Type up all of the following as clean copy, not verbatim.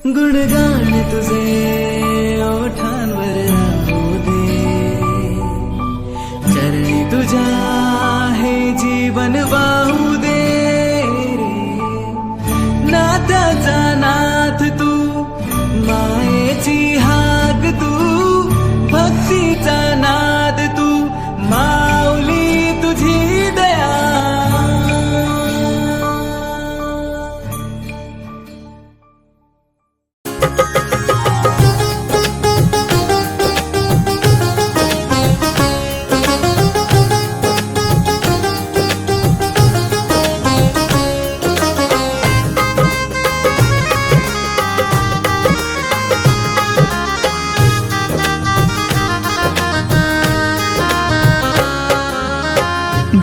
गुणगान तुझे ओठांवर राहू दे, चरणी तुझ्या हे जीवन वाहू दे रे. नाथाचा नाथ तू, मायेची हाक तू, भक्तीचा नाद तू, माऊली तुझी दया.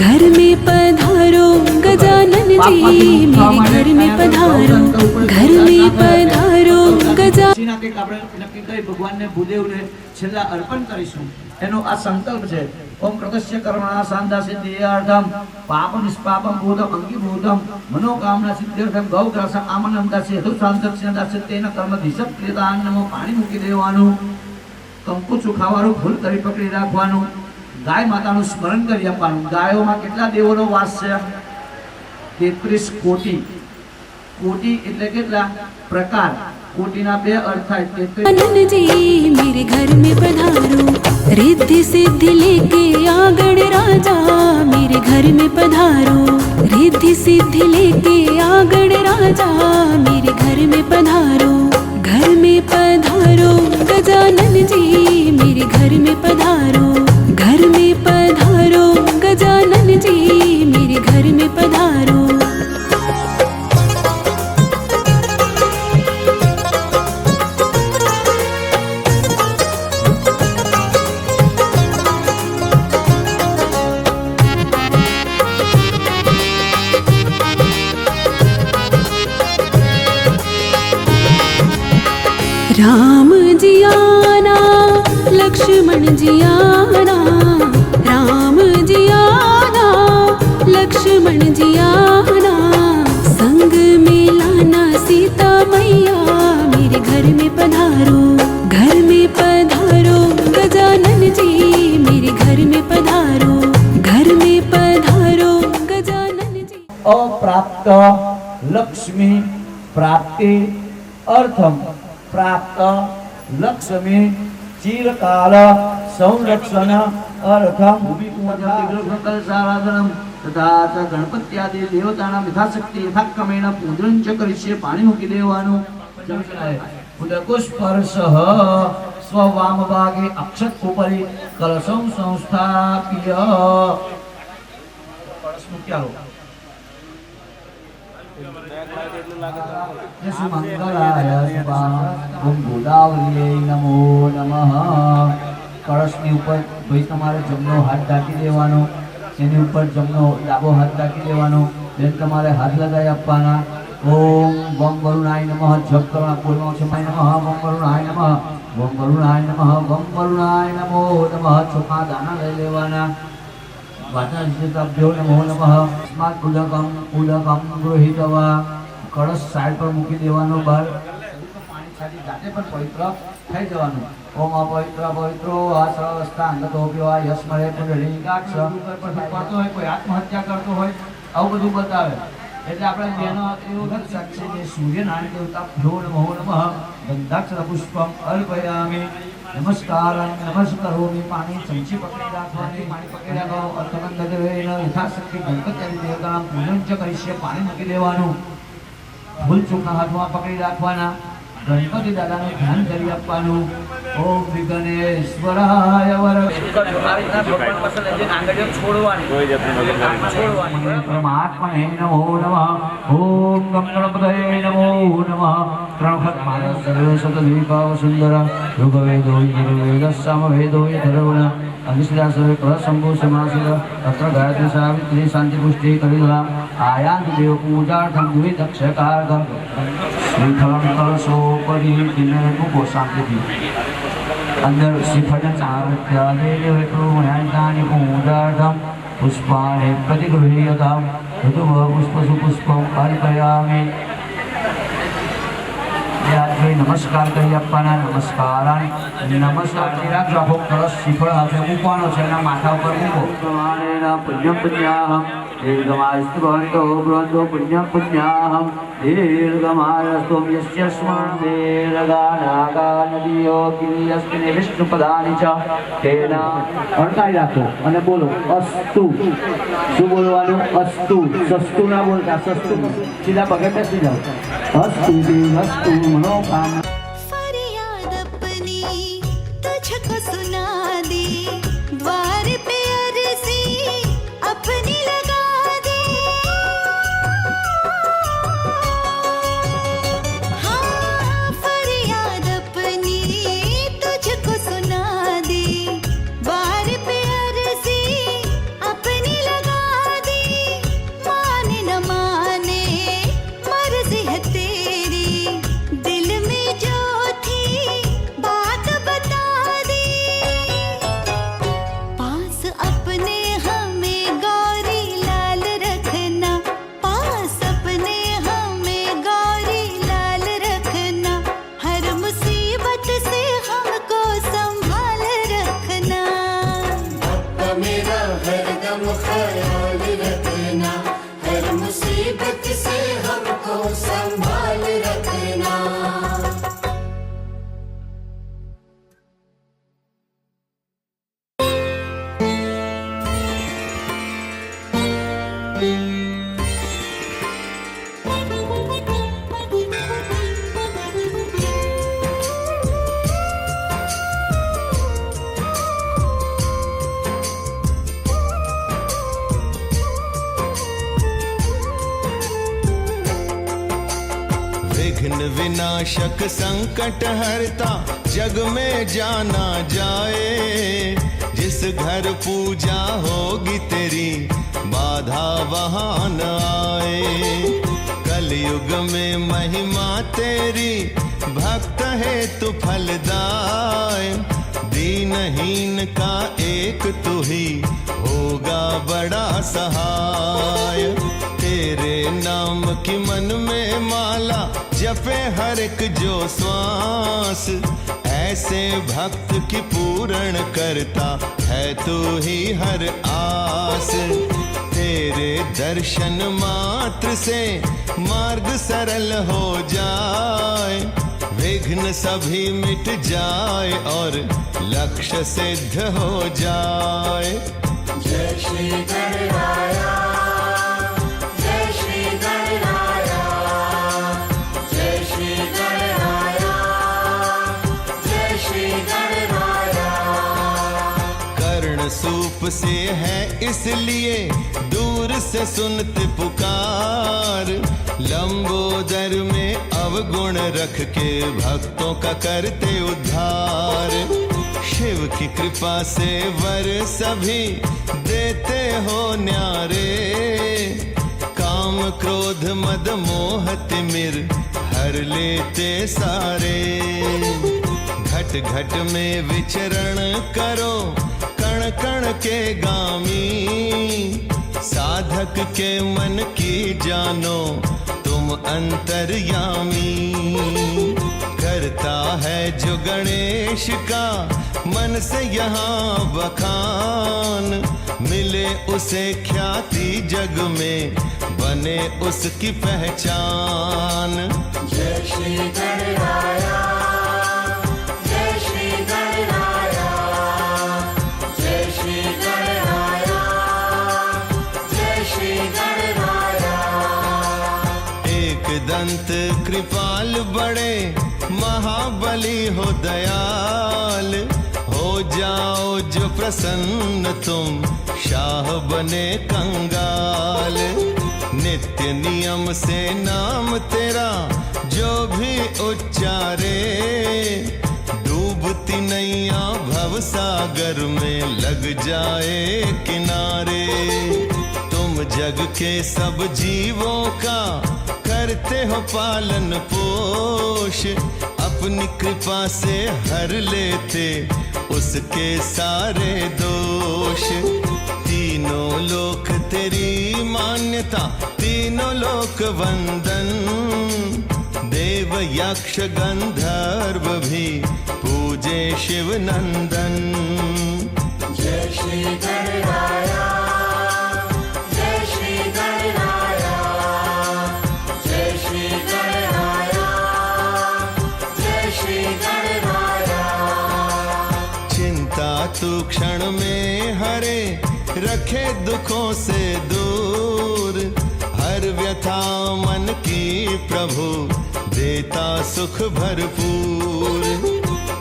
घर में पधारो गजानन जी, मेरे घर में पधारो, घर में पधारो गजानन. આપણે નક્કી કરી ભગવાનને ભૂદેવને છેલ્લા અર્પણ કરીશું. એનો આ સંકલ્પ છે. ઓમ કૃતસ્ય કર્મણા સાંધા સિદ્ધિયાર્થમ પાપ નિષ્પાપમ ભૂતમ અંગીભૂતમ મનોકામના સિદ્ધ્યર્થમ ગૌગ્રાસમ આમનંદાસે હેતુ સાંધક્ષણદાસે તેન કર્મ દિશક ક્રિયતાન નમો. પાણી મૂકી દેવાનું, કંકુ ચૂખાવાનું, ફૂલ કરી પકડી રાખવાનું, ગાય માતાનું સ્મરણ કરી આપવાનું. ગાયોમાં કેટલા દેવોનો વાસ છે? 33 કોટી. કોટી એટલે કેટલા પ્રકાર? कोटिना बे अर्थ है. आनंद जी मेरे घर में पधारो, रिद्धि सिद्धि लेके आगड़ राजा, मेरे घर में पधारो, रिद्धि सिद्धि लेके आगड़ राजा, मेरे घर में पधारो, घर में पधारो गजानन जी, मेरे घर में पधारो, घर में पधारो गजानन जी, मेरे घर में पधारो. राम जी आना, लक्ष्मण जी आना, राम जी आना, लक्ष्मण जी आना, संग में लाना सीता मैया, मेरे घर में पधारो, घर में पधारो गजानन जी, मेरे घर में पधारो, घर में पधारो गजानन जी. अप्राप्त लक्ष्मी प्राप्ति अर्थम प्राप्त लक्ष्मी चिरकाल संरक्षण अर्थम भूमिपूजनम तथा गणपत्यादि देवतानां यथाशक्ति यथाक्रमेण पूजन च करिष्ये. पाणी मूकी देवानुं. पुष्पस्पर्शः स्ववामभागे अक्षत उपरि कलशं संस्थाप्य. कलश मूक्यालो. मंगलाय ओम गोदावरी नमो नमः. कळशनी ऊपर भाई तमारे जमनो हाथ ढाकी देवानो, एनी ऊपर जमनो डाबो हाथ ढाकी देवानो, बेन तमारे हाथ लगाई आपवाना. ओम बम वरुणाय नमः जप करना बोलनो छे. माय नमः बम वरुणाय नमः, बम वरुणाय नमः, बम वरुणाय नमो नमः. छोका दाना लई लेवाना. वाचनाभ्यो नमो नमः. स्मार्ट पूजकम गृहीतवा. कळश साइड पर मूकी देवानो. बहार पाणी छाडी जाते पण पवित्र થઈ જવાનું. ઓમ અપવિત્ર પવિત્રો આ સર્વસ્થા અંગતોપ્યો આ યસ્મરે પુંડરીકાક્ષ. ઉપર પડતો હોય, કોઈ આત્મહત્યા કરતો હોય, આવું બધું બતાવે. એટલે આપણે બેનો એવું સાક્ષી જે સૂર્યનારાયણ દેવતા ભ્યો નમો નમઃ ગંધાક્ષર પુષ્પમ અર્પયામિ. નમસ્કાર નમસ્કારોમી. પાણી ચમચી પકડી રાખવાની. પાણી પકડી રાખો. અર્થબંધ દેવેન યથાશક્તિ ગણપતિ દેવતાના પૂજન ચ કરીશે. પાણી મૂકી દેવાનું. ફૂલ ચોખા હાથમાં પકડી રાખવાના, ગણપતિ દાદાનું ધ્યાન કરી આપવાનું. ઓમ વિઘ્નેશ્વરાય વર પરમાત્મને નમો નમઃ. ઓમ ગણપતયે નમો નમઃ. ત્રણ વખત મારા સર્વે સતદ્વીપાવ સુંદર ઋગ્વેદો યજુર્વેદ સામવેદો ધર્વણ અધિષ્ઠા સર્વે પ્રસંગો સમાસિત તત્ર ગાયત્રી સાવિત્રી શાંતિ પુષ્ટિ કરિલા આયાંત દેવ પૂજાર્થમ દ્વિદક્ષકાર્ગ શ્રીફળમ કળશોપરી દિને મૂકો શાંતિથી. અંદર શ્રીફળ ચારત્યાદેવૈકૃમયાંતાની પૂજાર્થમ પુષ્પાણિ પ્રતિગૃહ્યતામ ઋતુભ પુષ્પસુ પુષ્પમ અર્પયામિ. નમસ્કાર કરી આપવાના. નમસ્કાર રાખજો. આખો કળશ શ્રીફળ હાથે મૂકવાનો છે, એના માથા ઉપર મૂકો. પુણ્યમ પુણ્યાહમ દીર્ઘમાસ્તુ ભવંતો ભ્રુવંતો પુણ્યમ પુણ્યાહમ દીર્ઘમાસ્તુ યસ્ય સ્મરણ દીર્ઘાનાગા નદીઓ કિરિયસ્મિને વિષ્ણુપદાની ચ તેના અડકાઈ રાખો અને બોલો અસ્તુ. શું બોલવાનું? અસ્તુ. સસ્તુ ના બોલતા, સસ્તુ સીધા પગે બેસી જાઓ. અસ્તુ અસ્તુ मनोकामना. फरियाद अपनी तुझको सुना दी, द्वार पे अर्जी अपनी लगा दी. हाँ फरियाद अपनी तुझको सुना दी, द्वार पे अर्जी अपनी लगा दी. माने न माने मर्जी है तेरी, दिल में जो थी बात बता दी. पास अपने हमें गौरी लाल रखना, पास अपने हमें गौरी लाल रखना. हर मुसीबत से हमको संभाल रखना. मेरा हरदम ख्याल रखना, हर मुसीबत से हमको संभाल रखना. विघ्न विनाशक संकट हरता जग में जाना जाए. जिस घर पूजा होगी तेरी बाधा वहाँ न आए. कलयुग में महिमा तेरी भक्त है तू फलदाय. दीनहीन का एक तू ही होगा बड़ा सहाय. तेरे नाम की मन में माला जपे हर एक जो श्वास. ऐसे भक्त की पूर्ण करता है तू ही हर आस. तेरे दर्शन मात्र से मार्ग सरल हो जाए. विघ्न सभी मिट जाए और लक्ष्य सिद्ध हो जाए. जय श्री गणराया, जय श्री गणराया, जय श्री गणराया, जय श्री गणराया. कर्ण सूप से है इसलिए दूर से सुनते पुकार. लंबोदर में अवगुण रख के भक्तों का करते उद्धार. शिव की कृपा से वर सभी देते हो न्यारे. काम क्रोध मद मोह तिमिर हर लेते सारे. घट घट में विचरण करो कण कण के गामी. साधक के मन की जानो तुम अंतर्यामी. करता है जो गणेश का मन से यहाँ बखान. मिले उसे ख्याति जग में बने उसकी पहचान. जय श्री गणराया, जय श्री गणराया, जय श्री गणराया, जय श्री गणराया. एक एकदंत कृपाल बड़े महाबली हो दयाल, हो जाओ जो प्रसन्न तुम शाह बने कंगाल। नित्य नियम से नाम तेरा जो भी उच्चारे, डूबती नैया भव सागर में लग जाए किनारे। तुम जग के सब जीवों का करते हो पालन पोष, अपनी कृपा से हर लेते उसके सारे दोष। तीनों लोक तेरी मान्यता, तीनों लोक वंदन, देव यक्ष गंधर्व भी पूजे शिव नंदन। जय श्री गणराया, जय श्री गणराया, जय श्री गणराया, जय श्री गणराया। चिंता तू क्षण में हरे, रखे दुखों से दूर, हर व्यथा मन की प्रभु देता सुख भरपूर।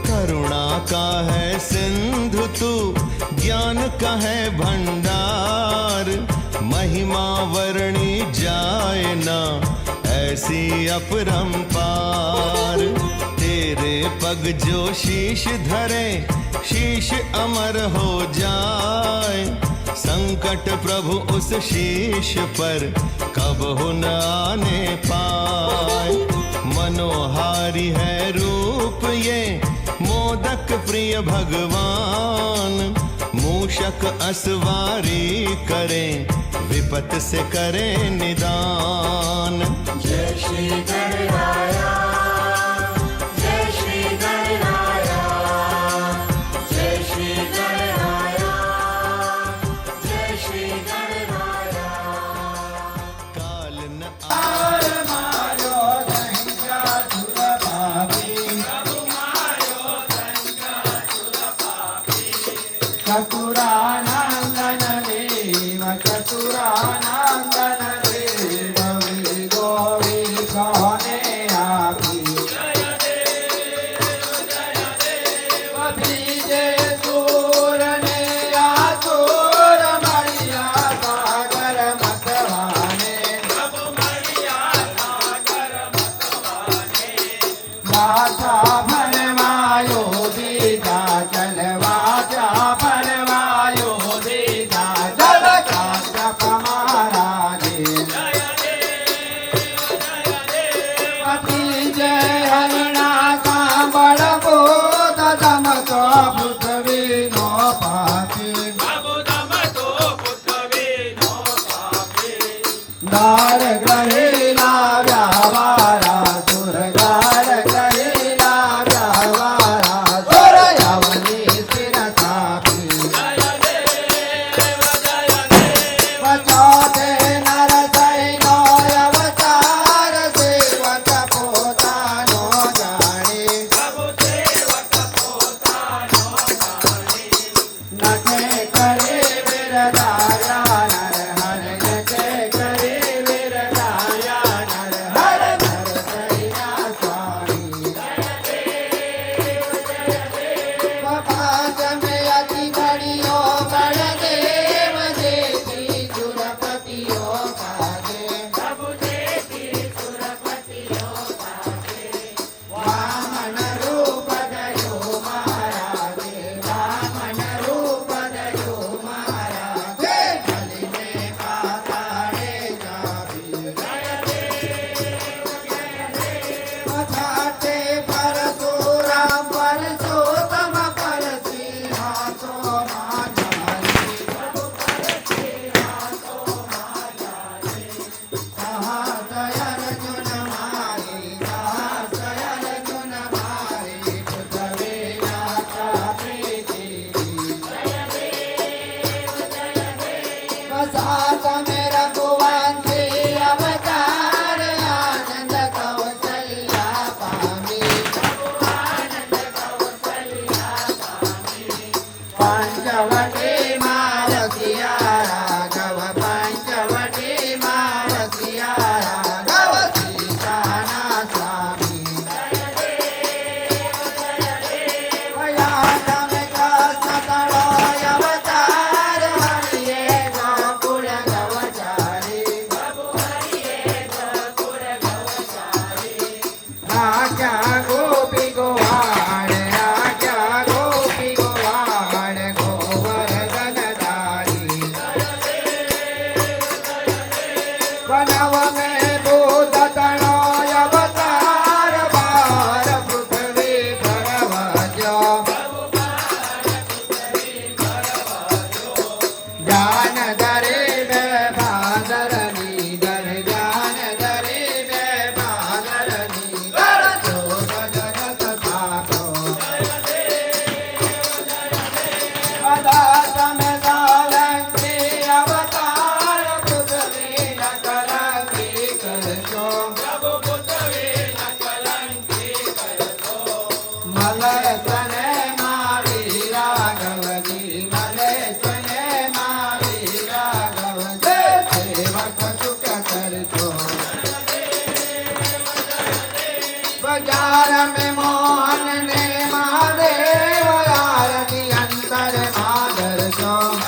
करुणा का है सिंधु तू, ज्ञान का है भंडार, महिमा वर्णी जाए ना ऐसी अपरंपार। तेरे पग जो शीश धरे, शीश अमर हो जाए, संकट प्रभु उस शीश पर कबहु न आने पाए। मनोहारी है रूप ये मोदक प्रिय भगवान, मूषक असवारी करें विपत से करें निदान। जय श्री गणराया, जय श्री गणराया, जय श्री गणराया, जय श्री गणराया। काल न चतुरानंदन देव, चतुरानंदन देव, गौरी गौरी कहने મલેશને મારી રાઘવજી, મલેશને મારી રાઘવજી, સેવક સુખ કરજો. બજાર में મોહન ને મહાદેવ, આરતી અંતર માધરજો.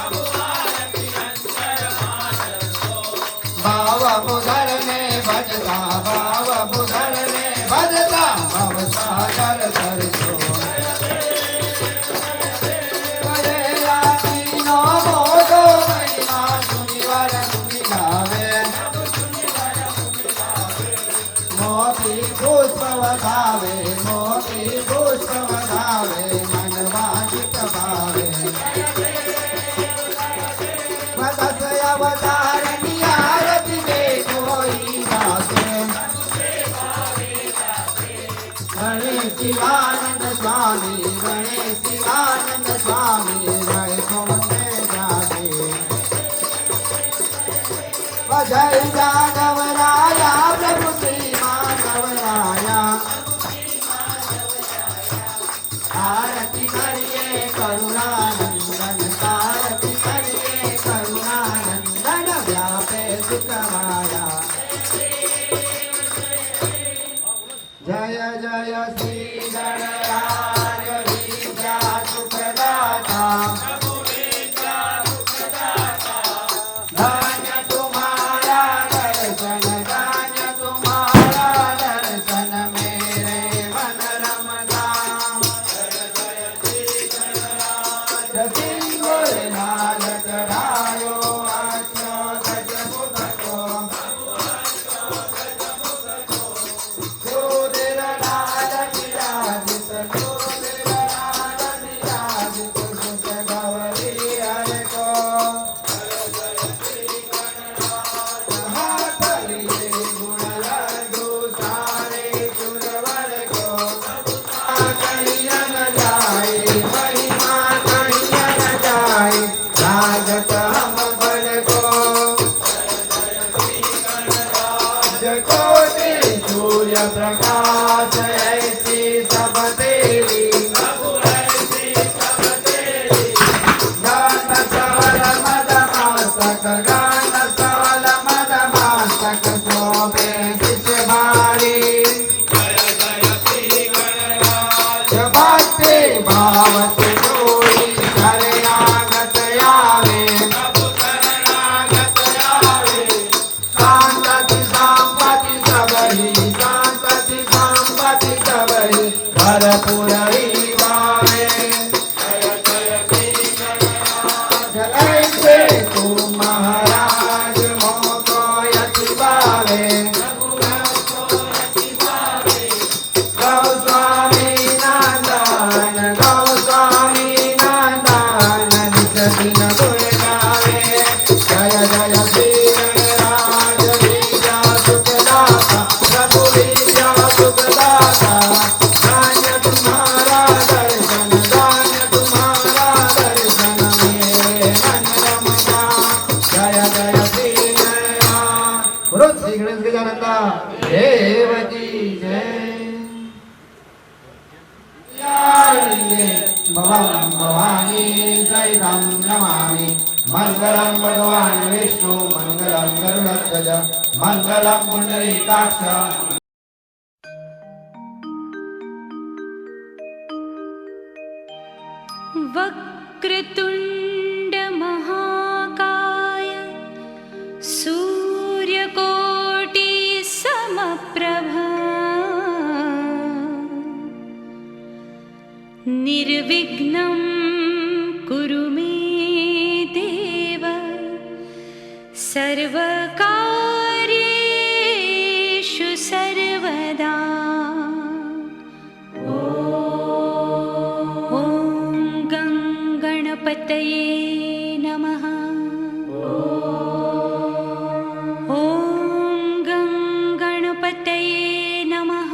ભાવ બુધર ને ભજતા, ભાવ બુધર ને ભજતા, ભવ સાગર તરજો. કરે રાતીનો મોટો મહિમા, સુનિવાર મુનિ ગાવે. મોતી પુષ્પ વધાવે, મોતી પુષ્પ વધાવે, મન વાંચિત ભાવે. દસ અવતારની આરતી મે કોઈ ગાશે. ગણેશ શિવાનંદ સ્વામી, ગણેશ શિવાનંદ સ્વામી, જય સોમને જાગે. જય જાગવરાયા પ્રભુ શ્રી માધવરાયા. આરતી કરીએ કરુણાનંદન, આરતી કરીએ કરુણાનંદન, વ્યાપે સુખમાયા. જય જય શ્રી ગણરાજ વિદ્યા સુખદાતા. ધન્ય તુમ્હારા દર્શન, ધન્ય તુમ્હારા દર્શન, મેરે મન રમતા. સિંગોરનાદ ચઢાયો આછો ગજમુખ કો. સુંદરનાદ બિરાજિત, સુંદરનાદ બિરાજિત, સુખ ગૌરી હરે કો. હાથ લીધે ગુણ લડ્ડુ, સારે ચુરવર કો. કણિયન જાય, મહિમા કણિયન જાય, लागत हम बल को. जगोते सूर्य प्रकाश, ऐसी सब तेरी. गान सवल मद मास्तक, गान सवल मद मास्तक, शोभे शिष भारी. भक्ति भाव से कोई शरणागत आवे. शांति संपत्ति सबही, शांति संपत्ति सबही, भरपूर ही भावे. ऐसे तू महाराज मोको यति भावे. गौस्वामी नंदन, गौस्वामी नंदन, नित दिन गुण गावे. जय जय श्री गणराज विद्या सुखदाता, प्रभु विद्या सुखदाता. धन्य तुम्हारा दर्शन, धन्य तुम्हारा दर्शन, मेरे मन रमता. जय जय श्री गणराज. बोलो श्री गणेश गजानंद देव की जय. भवं भवानी सहितं नमामि. मङ्गलं भगवान् विष्णु, मङ्गलं गरुडध्वज, मङ्गलं पुण्डरीकाक्ष. वक्रतुण्ड महाकाय, सूर्यकोटि समप्रभा, निर्विघ्नं कुरु मे देव, सर्वकार्येषु सर्वदा. ॐ गणपतये नमः. ॐ गणपतये नमः.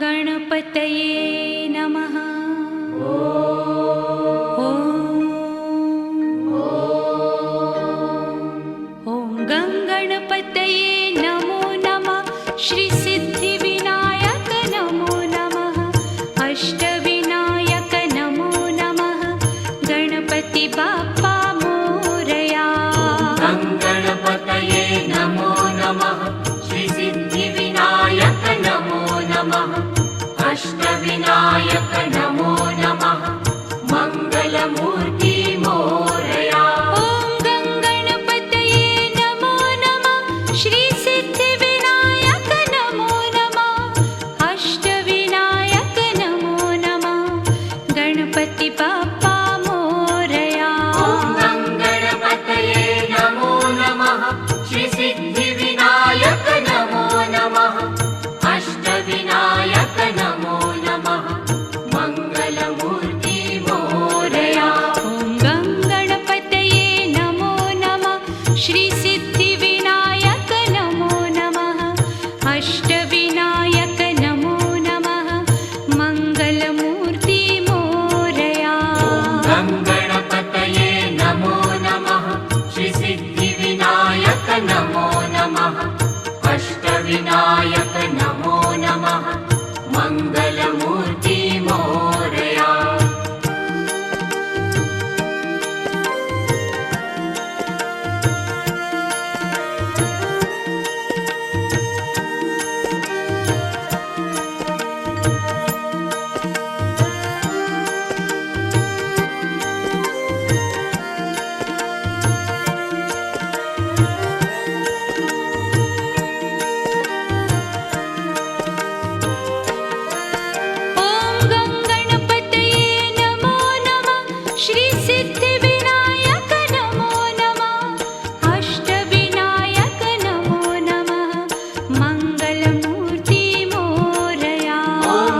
गणपतये नमः. ॐ गङ्गणपतये नमो नमः श्रीसिद्धिविनायक नमो नमः अष्टविनायक नमो नमः गणपति बाप्पा मोरया गणपतये नमो नमः श्रीसिद्धिविनायक नमो नमः अष्टविनायक नमो नमः मङ्गलमूर्ति मोरया ॐ गङ्गणपतये नमो नमः श्रीसिद्धिविनायक नमो नमः अष्टविनायक नमो नमः गणपति बाप्पा मोरया गणपतये नमो नमः श्रीसिद्धिविनायक नमो नमः अष्टविनायक नमो नमः मङ्गलमूर्ति मोरया ॐ गङ्गणपतये नमो नमः श्रीसिद्धिविनायक नमो नमः अष्टविनायक नमो नमः मङ्गलमूर्ति मोरया गणपतये नमो नमः श्रीसिद्धिविनायक नमो नमः अष्टविनायक नमो नमः मङ्गलमूर्ति मोरया ॐ गङ्गणपतये नमो नमः श्रीसिद्धिविनायक नमो नमः अष्टविनायक नमो नमः मङ्गलमूर्ति मोरया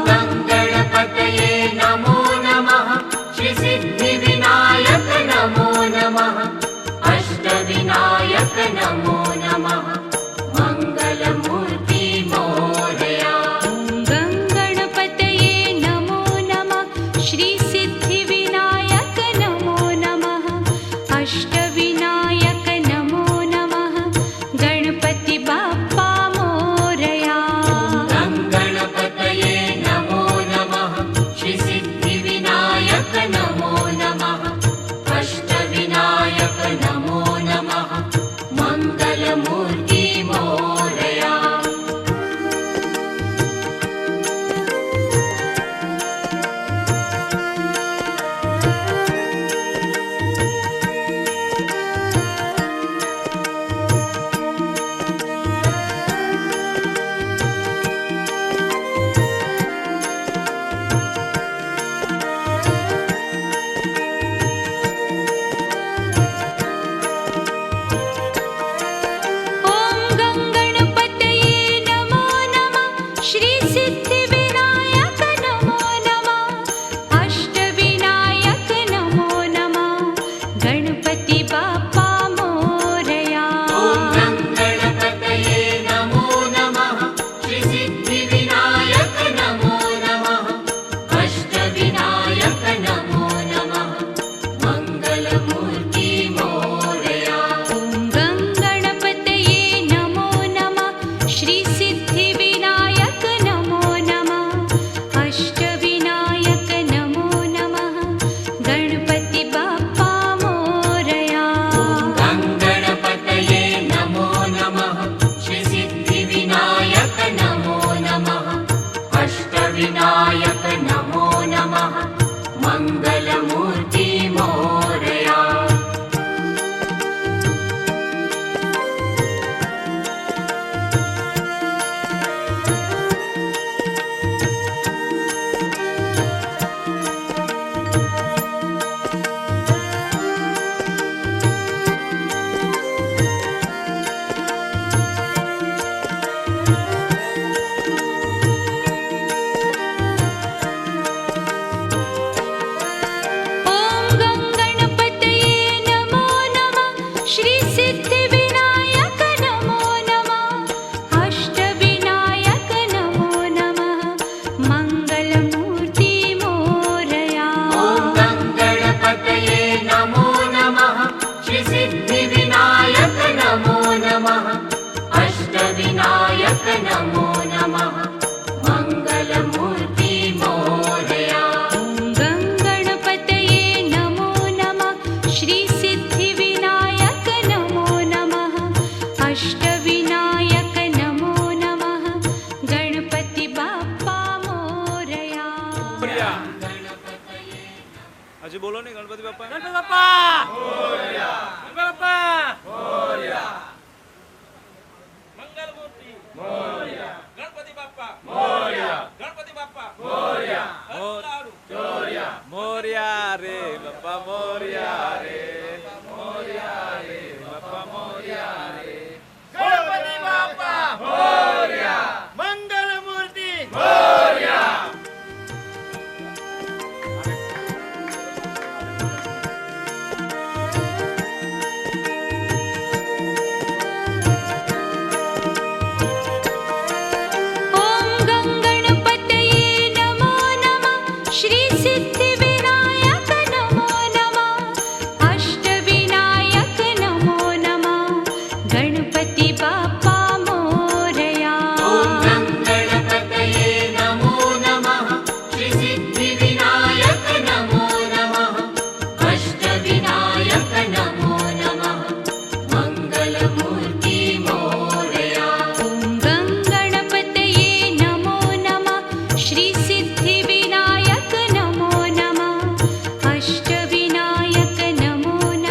गणपतये नमो नमः श्रीसिद्धिविनायक नमो नमः अष्टविनायक नमो नमः